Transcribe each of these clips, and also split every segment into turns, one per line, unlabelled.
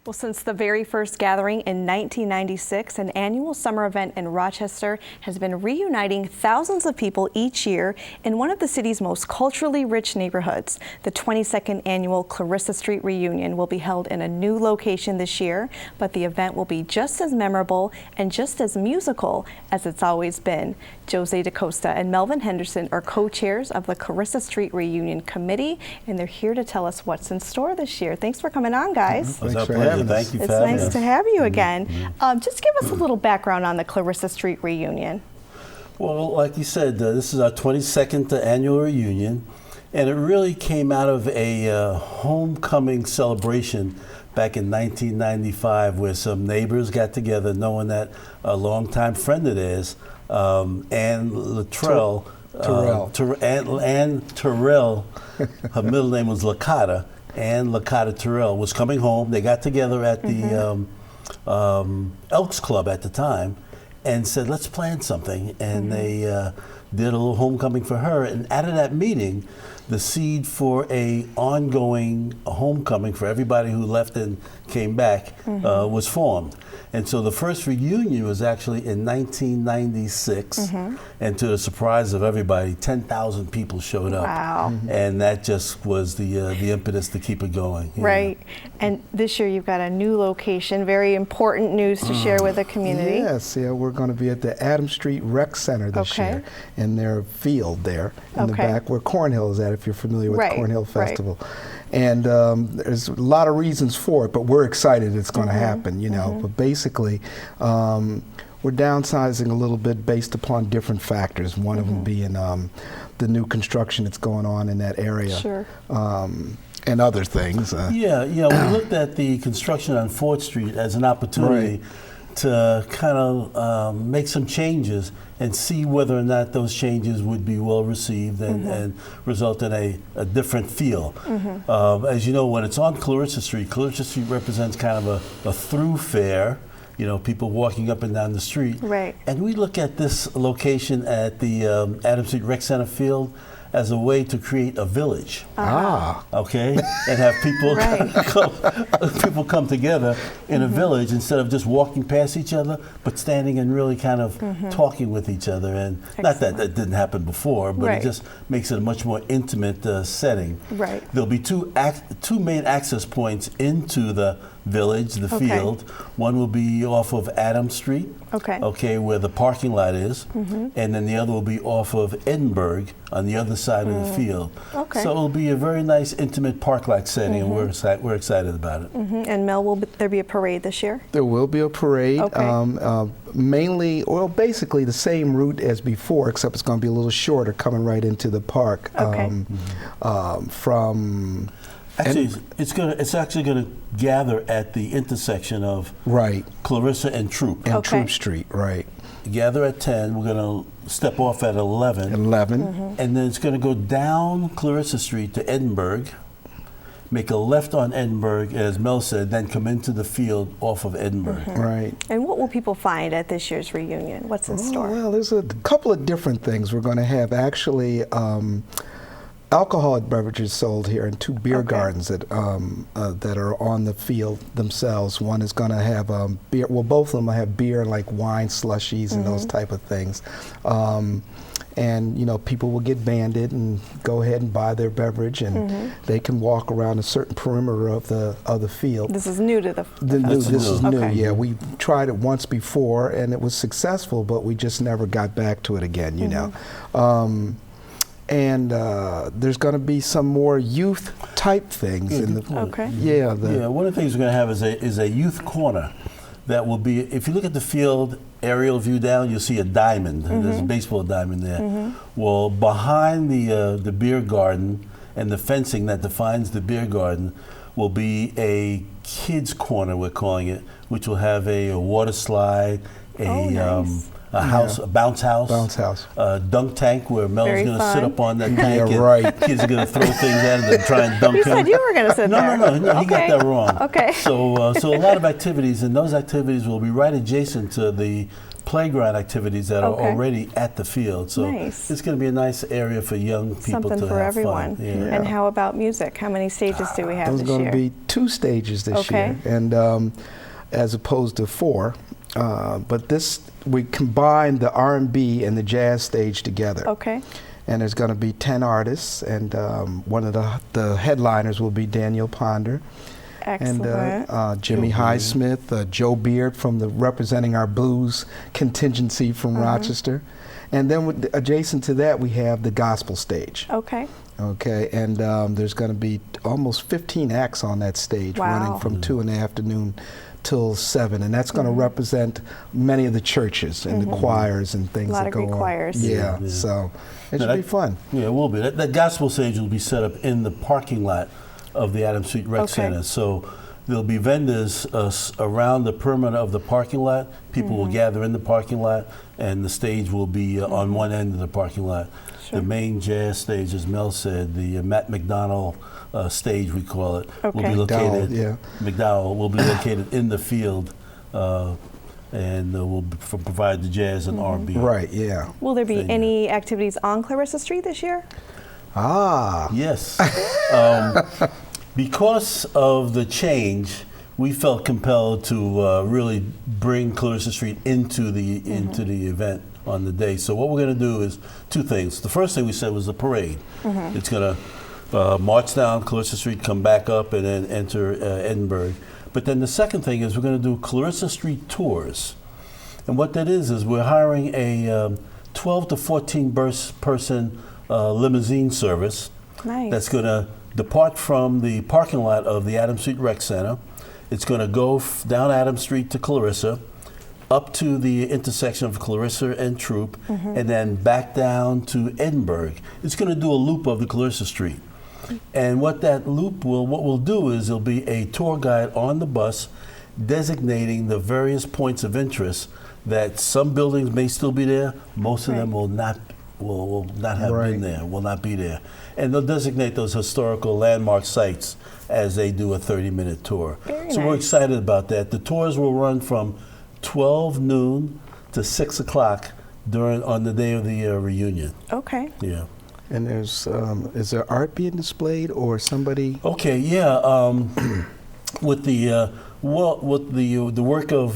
Well, since the very first gathering in 1996, an annual summer event in Rochester has been reuniting thousands of people each year in one of the city's most culturally rich neighborhoods. The 22nd Annual Clarissa Street Reunion will be held in a new location this year, but the event will be just as memorable and just as musical as it's always been. Jose DaCosta and Melvin Henderson are co-chairs of the Clarissa Street Reunion Committee, and they're here to tell us what's in store this year. Thanks for coming on, guys.
Thanks for having us.
Thank you for
It's
having
nice
us.
to have you again. Just give us a little background on the Clarissa Street Reunion.
Well, like you said, this is our 22nd annual reunion, and it really came out of a homecoming celebration back in 1995, where some neighbors got together, knowing that a longtime friend of theirs, Ann Luttrell, Ann Terrell, her middle name was Licata, Ann Licata Terrell, was coming home. They got together at the Elks Club at the time and said, let's plan something. And they did a little homecoming for her. And out of that meeting, the seed for a ongoing homecoming for everybody who left and came back was formed. And so the first reunion was actually in 1996, and to the surprise of everybody, 10,000 people showed up.
Wow.
And that just was the impetus to keep it going.
Right. And this year you've got a new location, very important news to share with the community.
Yes, yeah, we're going to be at the Adams Street Rec Center this year, in their field there in the back where Cornhill is at, if you're familiar with the Cornhill Festival. And there's a lot of reasons for it, but we're excited it's going to happen, you know. But basically, we're downsizing a little bit based upon different factors, one of them being the new construction that's going on in that area.
Sure.
And other things.
We looked at the construction on 4th Street as an opportunity to kind of make some changes and see whether or not those changes would be well received and result in a different feel. As you know, when it's on Clarissa Street represents kind of a thoroughfare, you know, people walking up and down the street.
Right.
And we look at this location at the Adams Street Rec Center field as a way to create a village. Okay, and have people people come together in a village instead of just walking past each other, but standing and really kind of talking with each other. And not that that didn't happen before, but it just makes it a much more intimate setting.
Right.
There'll be two main access points into the village, the field. One will be off of Adams Street, where the parking lot is, and then the other will be off of Edinburgh on the other side of the field. So it'll be a very nice, intimate park-like setting, and we're excited about it.
And Mel, will there be a parade this year?
There will be a parade, mainly, well, basically the same route as before, except it's going to be a little shorter, coming right into the park from.
Actually, it's actually gonna gather at the intersection of Clarissa and Troop.
And Troop Street,
Gather at 10. We're gonna step off at 11. And then it's gonna go down Clarissa Street to Edinburgh, make a left on Edinburgh, as Mel said, then come into the field off of Edinburgh.
And what will people find at this year's reunion? What's in store?
Well, there's a couple of different things we're going to have. Actually, alcoholic beverages sold here in 2 beer gardens that are on the field themselves. One is going to have beer. Well, both of them have beer, like wine slushies and those type of things. And you know, people will get banded and go ahead and buy their beverage, and they can walk around a certain perimeter of the field.
This is new to the
This is new. Yeah, we tried it once before, and it was successful, but we just never got back to it again. You know. And there's going to be some more youth type things in the
one of the things we're going to have is a youth corner that will be, if you look at the field aerial view down, you'll see a diamond. There's a baseball diamond there. Well, behind the beer garden and the fencing that defines the beer garden will be a kids corner, we're calling it, which will have a water slide, a house, a bounce house, dunk tank where Mel's going to sit up on that tank and kids are going to throw things at him and try and dunk him.
You said you were going to sit there.
No, he got that wrong. So a lot of activities, and those activities will be right adjacent to the playground activities that are already at the field. So it's going to be a nice area for young people
Something
to
for
have
everyone.
fun. Yeah.
And how about music? How many stages do we have this year?
There's going to be 2 stages this year, and as opposed to 4. But we combine the R&B and the jazz stage together.
Okay.
And there's going to be 10 artists, and one of the headliners will be Daniel Ponder.
Excellent.
And Jimmy Highsmith, Joe Beard representing our blues contingency from Rochester. And then adjacent to that, we have the gospel stage.
Okay.
Okay, and there's going to be almost 15 acts on that stage, running from 2 in the afternoon till 7, and that's going to represent many of the churches and the choirs and things that go on.
A lot of great choirs.
Yeah, so it should be fun.
Yeah, it will be. That gospel stage will be set up in the parking lot of the Adams Street Rec Center. So there'll be vendors around the perimeter of the parking lot. People will gather in the parking lot, and the stage will be on one end of the parking lot. Sure. The main jazz stage, as Mel said, the Matt McDonald stage, we call it, will be located. McDowell will be located in the field, and will provide the jazz and R&B.
Right. Yeah.
Will there be any activities on Clarissa Street this year?
Yes. Because of the change, we felt compelled to really bring Clarissa Street into the event on the day. So what we're going to do is 2 things. The first thing we said was the parade. It's going to march down Clarissa Street, come back up, and then enter Edinburgh. But then the second thing is we're going to do Clarissa Street tours. And what that is we're hiring a 12 to 14 person limousine service.
Nice.
That's going to depart from the parking lot of the Adams Street Rec Center. It's going to go down Adams Street to Clarissa, up to the intersection of Clarissa and Troop, and then back down to Edinburgh. It's going to do a loop of the Clarissa Street. And what that loop what we'll do is there'll be a tour guide on the bus designating the various points of interest that some buildings may still be there, most of them will not have been there, will not be there. And they'll designate those historical landmark sites as they do a 30-minute tour. So we're excited about that. The tours will run from 12 noon to 6 o'clock on the day of the reunion.
Okay.
Yeah.
And is there art being displayed or somebody?
Okay, yeah. With the work of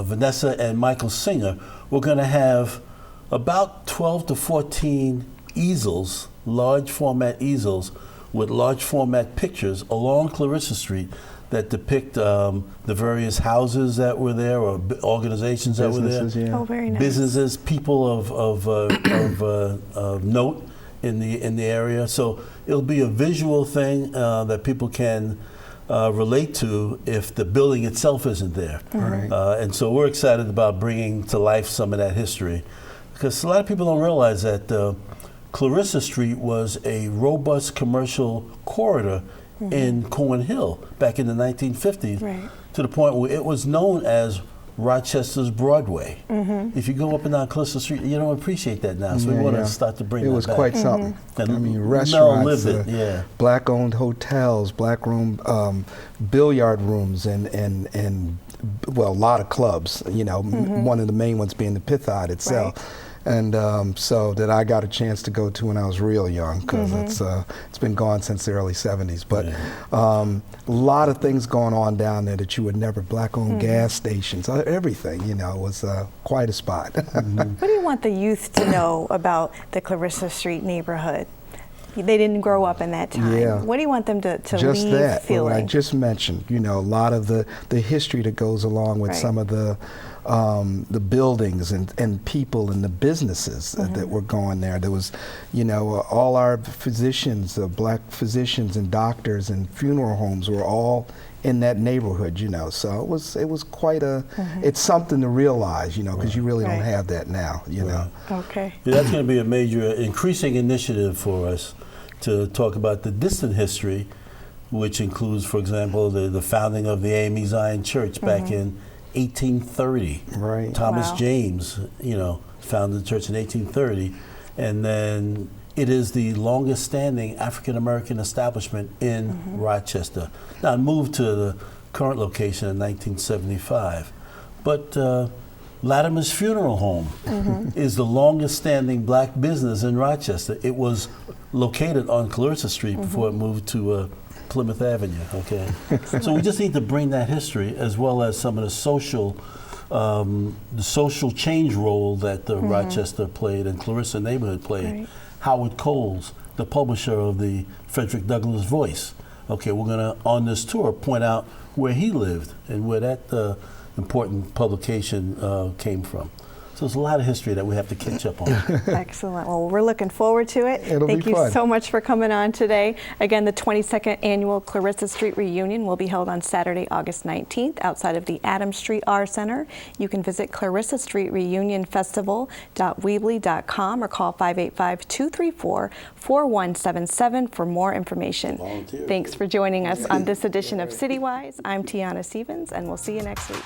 Vanessa and Michael Singer, we're going to have about 12 to 14 easels, large format easels, with large format pictures along Clarissa Street that depict the various houses that were there or organizations that were there.
Yeah.
Oh, very nice.
Businesses, people of note in the area. So it'll be a visual thing that people can relate to if the building itself isn't there.
Right.
And so we're excited about bringing to life some of that history, because a lot of people don't realize that Clarissa Street was a robust commercial corridor in Cornhill back in the 1950s, to the point where it was known as Rochester's Broadway. If you go up and down Clarissa Street, you don't appreciate that now. So we want to start to bring that back.
It was quite something.
And
I mean, restaurants,
lived it,
black-owned hotels, black-room billiard rooms, and well, a lot of clubs. You know, one of the main ones being the Pithod itself. And so that I got a chance to go to when I was real young, because it's been gone since the early 70s. But a lot of things going on down there that you would never, black-owned gas stations, everything, you know, was quite a spot.
What do you want the youth to know about the Clarissa Street neighborhood? They didn't grow up in that time.
Yeah.
What do you want them to
just
leave
that,
feeling?
what I just mentioned, you know, a lot of the history that goes along with some of the buildings and people and the businesses that were going there. There was, you know, all our physicians, black physicians and doctors and funeral homes were all in that neighborhood, you know. So it was quite it's something to realize, you know, because you really don't have that now, you know.
Okay.
Yeah, that's going to be a major increasing initiative for us to talk about the distant history, which includes, for example, the founding of the AME Zion Church back in 1830.
Right.
Thomas James, you know, founded the church in 1830, and then it is the longest standing African American establishment in Rochester. Now, it moved to the current location in 1975, but Latimer's Funeral Home is the longest standing black business in Rochester. It was located on Clarissa Street before it moved to Plymouth Avenue, okay? So we just need to bring that history as well as some of the social change role that the Rochester played and Clarissa neighborhood played.
Right.
Howard Coles, the publisher of the Frederick Douglass Voice. Okay, we're gonna, on this tour, point out where he lived and where that important publication came from. So there's a lot of history that we have to catch up on.
Excellent. Well, we're looking forward to it.
It'll
Thank
be
you
fun.
so much for coming on today. Again, the 22nd Annual Clarissa Street Reunion will be held on Saturday, August 19th outside of the Adams Street R Center. You can visit Clarissa Street Reunion Festival.weebly.com or call 585-234-4177 for more information.
Volunteer.
Thanks for joining us on this edition of CityWise. I'm Tiana Stevens, and we'll see you next week.